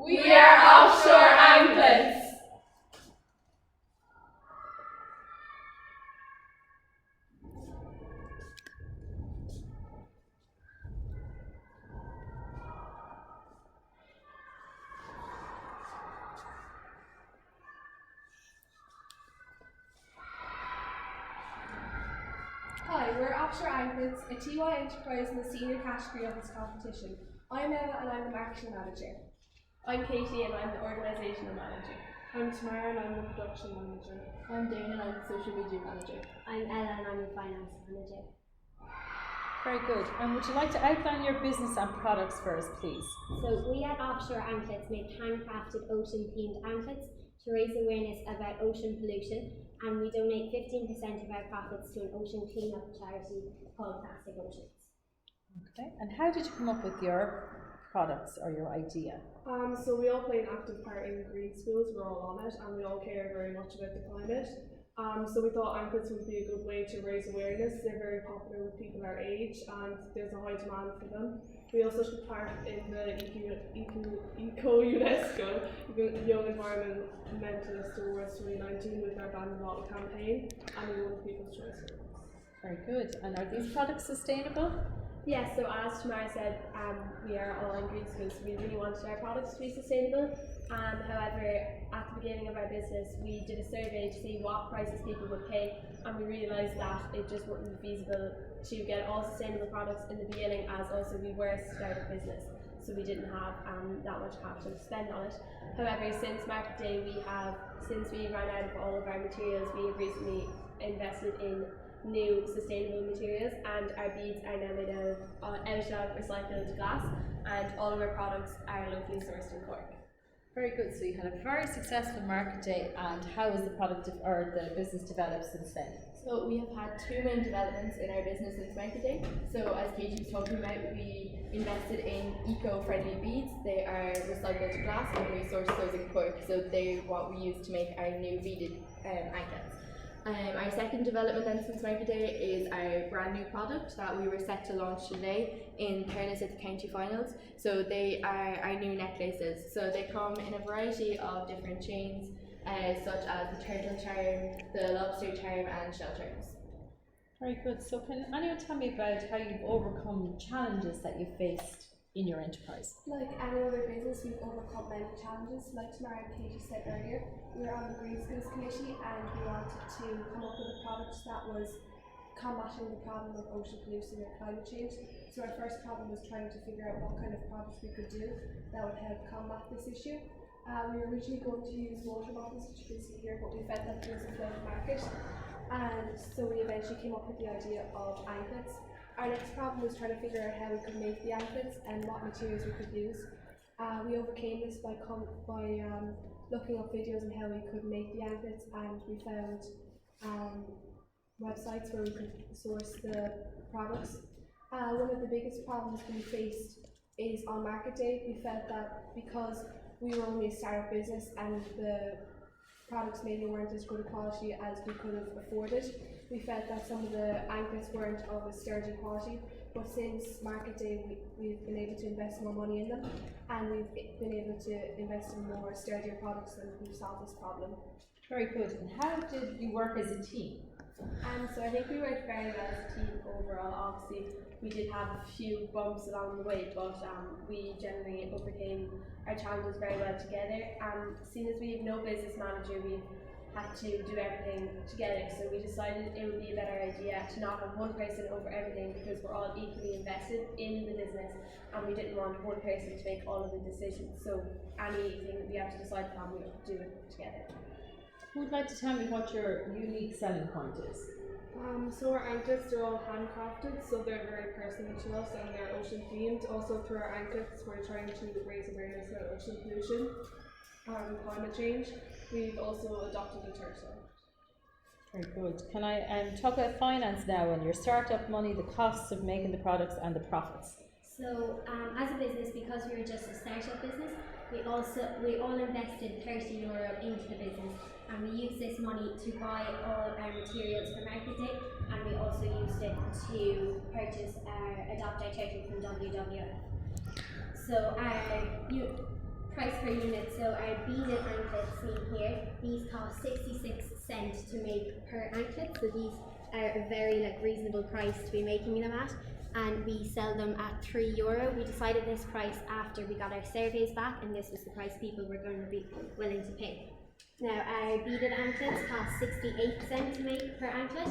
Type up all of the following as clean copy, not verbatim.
We are offshore anklets. Hi, we're Offshore Anklets, a TY enterprise in the senior category of this competition. I'm Emma and I'm the marketing manager. I'm Katie and I'm the organisational manager. I'm Tamara and I'm the production manager. I'm Dana and I'm the social media manager. I'm Ella and I'm the finance manager. Very good. And would you like to outline your business and products for us, please? So we at Offshore Anklets make handcrafted ocean-themed anklets to raise awareness about ocean pollution, and we donate 15% of our profits to an ocean cleanup charity called Plastic Oceans. Okay. And how did you come up with your products or your idea? So we all play an active part in green schools, we're all on it, and we all care very much about the climate. So we thought anklets would be a good way to raise awareness. They're very popular with people our age and there's a high demand for them. We also took part in the UNESCO Young Environmentalist Awards 2019 with our Ban the Bottle campaign, and we won People's Choice Awards. Very good. And are these products sustainable? Yes, so as Tamara said, we are all in green schools, so we really wanted our products to be sustainable. However, at the beginning of our business, we did a survey to see what prices people would pay, and we realised that it just wouldn't be feasible to get all sustainable products in the beginning, as also we were a startup business, so we didn't have that much capital to spend on it. However, since Market Day, since we ran out of all of our materials, we have recently invested in new sustainable materials, and our beads are now made out of recycled glass, and all of our products are locally sourced in Cork. Very good. So you had a very successful market day, and how has the product or the business developed since then? So we have had two main developments in our business since Market Day. So as Katie was talking about, we invested in eco-friendly beads. They are recycled glass and we source those in Cork. So they're what we use to make our new beaded anklets. Our second development then since Market Day is our brand new product that we were set to launch today in Thurles at the county finals. So they are our new necklaces. So they come in a variety of different chains, such as the turtle charm, the lobster charm and shell charms. Very good. So can anyone tell me about how you've overcome challenges that you faced in your enterprise? Like any other business, we've overcome many challenges. Like Tamara and Katie said earlier, we were on the Green Schools Committee and we wanted to come up with a product that was combating the problem of ocean pollution and climate change. So our first problem was trying to figure out what kind of products we could do that would help combat this issue. We were originally going to use water bottles, which you can see here, but we felt that there was a flooded market, and so we eventually came up with the idea of anklets. Our next problem was trying to figure out how we could make the anklets and what materials we could use. We overcame this by looking up videos on how we could make the anklets, and we found websites where we could source the products. One of the biggest problems we faced is on Market Day. We felt that because we were only a startup business and the products maybe weren't as good a quality as we could have afforded, we felt that some of the anklets weren't of a sturdy quality. But since Market Day, we've been able to invest more money in them, and we've been able to invest in more sturdier products, and we've solved this problem. Very good. And how did you work as a team? So I think we worked very well as a team overall. Obviously, we did have a few bumps along the way, but we generally overcame our challenges very well together. Seeing as we have no business manager, we had to do everything together. So we decided it would be a better idea to not have one person over everything, because we're all equally invested in the business, and we didn't want one person to make all of the decisions. So anything that we have to decide upon, we have to do it together. Who would like to tell me what your unique selling point is? So our anklets, they're all handcrafted, so they're very personal to us and they're ocean themed. Also through our anklets, we're trying to raise awareness about ocean pollution and climate change. We've also adopted a turtle. Very good. Can I talk about finance now, and your startup money, the costs of making the products and the profits? So as a business, because we were just a startup business, we all invested €30 into the business, and we used this money to buy all our materials for Market Day, and we also used it to adopt our turtle from WWF. So our price per unit. So our beaded anklets seen here, these cost 66 cents to make per anklet. So these are a very reasonable price to be making them at, and we sell them at €3. We decided this price after we got our surveys back, and this was the price people were going to be willing to pay. Now our beaded anklets cost 68 cents to make per anklet,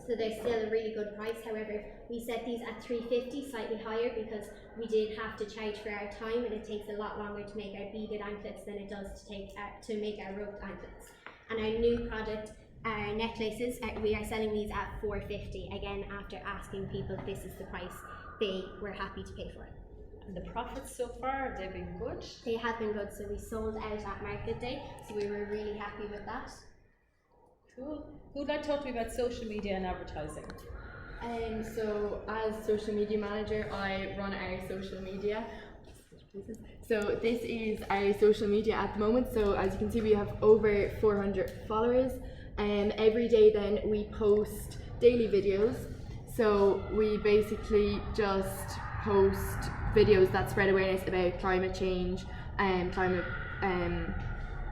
so they're still a really good price. However, we set these at $3.50, slightly higher, because we did have to charge for our time, and it takes a lot longer to make our beaded anklets than it does to make our roped anklets. And our new product, our necklaces, we are selling these at $4.50, again after asking people if this is the price they were happy to pay for it. And the profits so far, have they been good? They have been good, so we sold out at market day, so we were really happy with that. Cool. Who'd like to talk to me about social media and advertising? So as social media manager, I run our social media. So this is our social media at the moment. So as you can see, we have over 400 followers. Every day then we post daily videos. So we basically just post videos that spread awareness about climate change and climate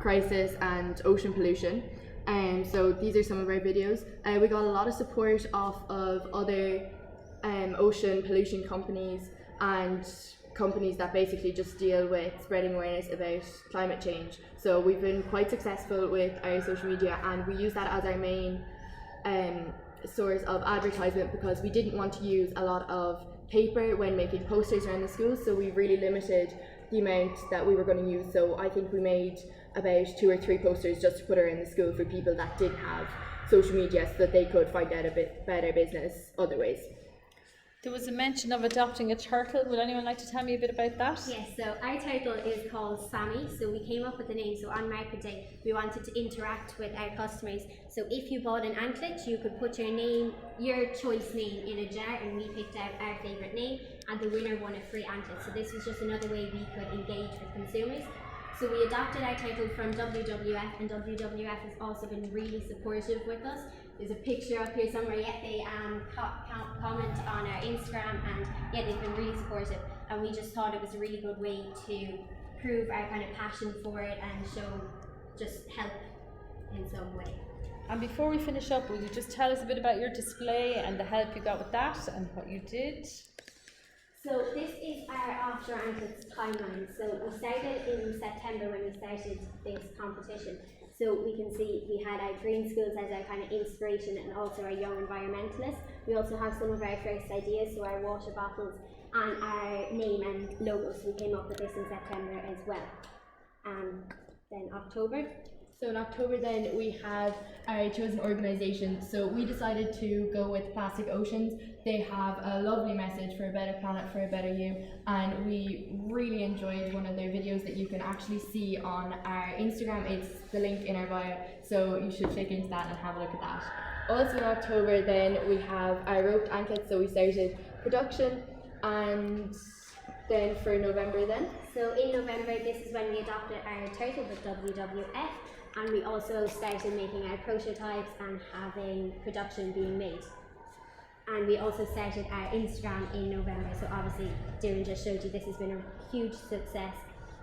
crisis and ocean pollution. So these are some of our videos. We got a lot of support off of other ocean pollution companies and companies that basically just deal with spreading awareness about climate change. So we've been quite successful with our social media, and we use that as our main source of advertisement, because we didn't want to use a lot of paper when making posters around the schools, so we really limited the amount that we were going to use. So I think we made about 2 or 3 posters just to put around the school for people that didn't have social media, so that they could find out a bit about our business other ways. There was a mention of adopting a turtle. Would anyone like to tell me a bit about that? Yes, so our turtle is called Sammy. So we came up with the name. So on market day, we wanted to interact with our customers. So if you bought an anklet, you could put your name, your choice name, in a jar, and we picked out our favourite name, and the winner won a free anklet. So this was just another way we could engage with consumers. So we adopted our turtle from WWF, and WWF has also been really supportive with us. There's a picture up here somewhere. Yeah, they comment on our Instagram, and yeah, they've been really supportive. And we just thought it was a really good way to prove our kind of passion for it and show just help in some way. And before we finish up, will you just tell us a bit about your display and the help you got with that and what you did? So this is our offshore anklets timeline. So we started in September when we started this competition. So we can see we had our green schools as our kind of inspiration, and also our young environmentalists. We also have some of our first ideas, so our water bottles and our name and logo. So we came up with this in September as well. Then October. So in October then we have our chosen organisation. So we decided to go with Plastic Oceans. They have a lovely message for a better planet, for a better you, and we really enjoyed one of their videos that you can actually see on our Instagram. It's the link in our bio, so you should click into that and have a look at that. Also in October then we have our roped anklets, so we started production, and then for November then. So in November, this is when we adopted our turtle with WWF, and we also started making our prototypes and having production being made. And we also started our Instagram in November, so obviously Darren just showed you this has been a huge success,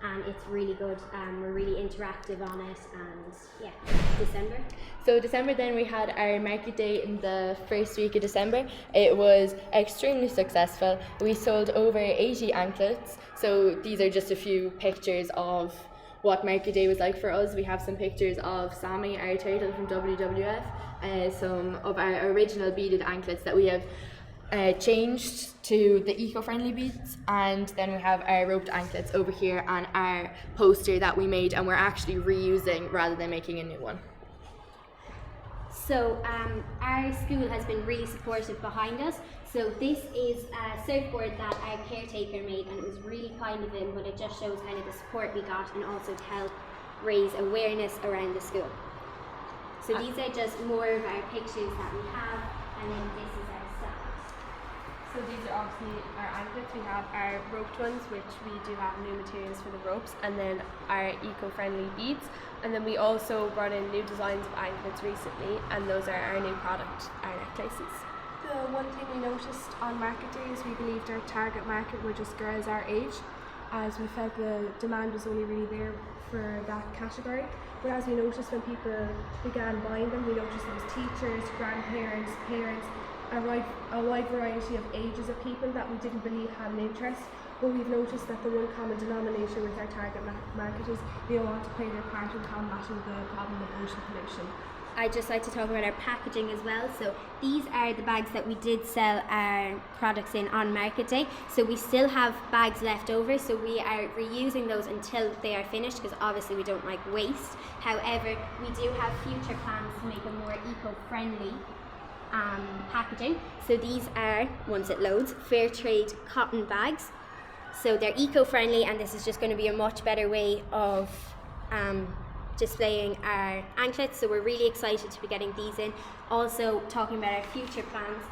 and it's really good. We're really interactive on it, and yeah, December. So December then we had our market day in the first week of December. It was extremely successful. We sold over 80 anklets. So these are just a few pictures of what market day was like for us. We have some pictures of Sammy, our turtle from WWF, some of our original beaded anklets that we have changed to the eco-friendly beads, and then we have our roped anklets over here and our poster that we made and we're actually reusing rather than making a new one. So our school has been really supportive behind us. So this is a surfboard that our caretaker made, and it was really kind of him, but it just shows kind of the support we got, and also to help raise awareness around the school. So these are just more of our pictures that we have, and then this is our staff. So these are obviously our anklets. We have our roped ones, which we do have new materials for the ropes, and then our eco-friendly beads. And then we also brought in new designs of anklets recently, and those are our new product, our necklaces. The one thing we noticed on market day is we believed our target market were just girls our age. as we felt the demand was only really there for that category. But as we noticed when people began buying them, we noticed there was teachers, grandparents, parents, a wide variety of ages of people that we didn't believe had an interest. But we've noticed that the one common denominator with our target market is they all want to play their part in combating the problem of ocean pollution. I'd just like to talk about our packaging as well. So these are the bags that we did sell our products in on market day. So we still have bags left over, so we are reusing those until they are finished, because obviously we don't like waste. However, we do have future plans to make a more eco-friendly packaging. So these are, once it loads, fair trade cotton bags. So they're eco-friendly, and this is just going to be a much better way of displaying our anklets, so we're really excited to be getting these in. Also talking about our future plans,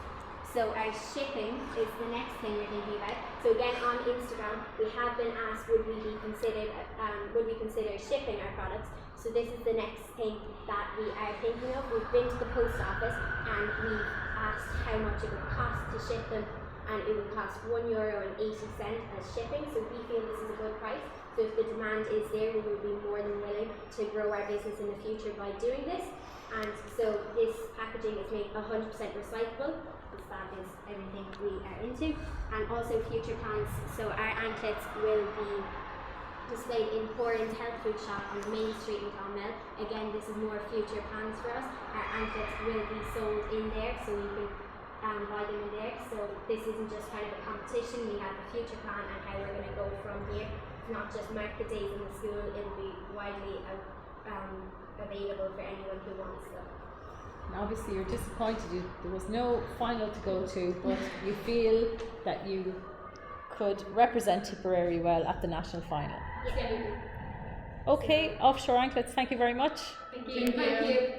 so our shipping is the next thing we're thinking about. So again, on Instagram we have been asked would we consider shipping our products. So this is the next thing that we are thinking of. We've been to the post office and we've asked how much it would cost to ship them, and it would cost €1.80 as shipping, so we feel this is a good price. So if the demand is there, we will be more than willing to grow our business in the future by doing this. And so this packaging is made 100% recyclable, because that is everything we are into. And also future plans, so our anklets will be displayed in Foreign's health food shop on the main street in Clonmel. Again, this is more future plans for us. Our anklets will be sold in there, so you can buy them in there. So this isn't just kind of a competition, we have a future plan and how we're going to go from here. Not just market days in the school, it'll be widely available for anyone who wants them. And obviously you're disappointed there was no final to go to, but you feel that you could represent Tipperary well at the national final. Yeah. Okay, Offshore Anklets, thank you very much. Thank you.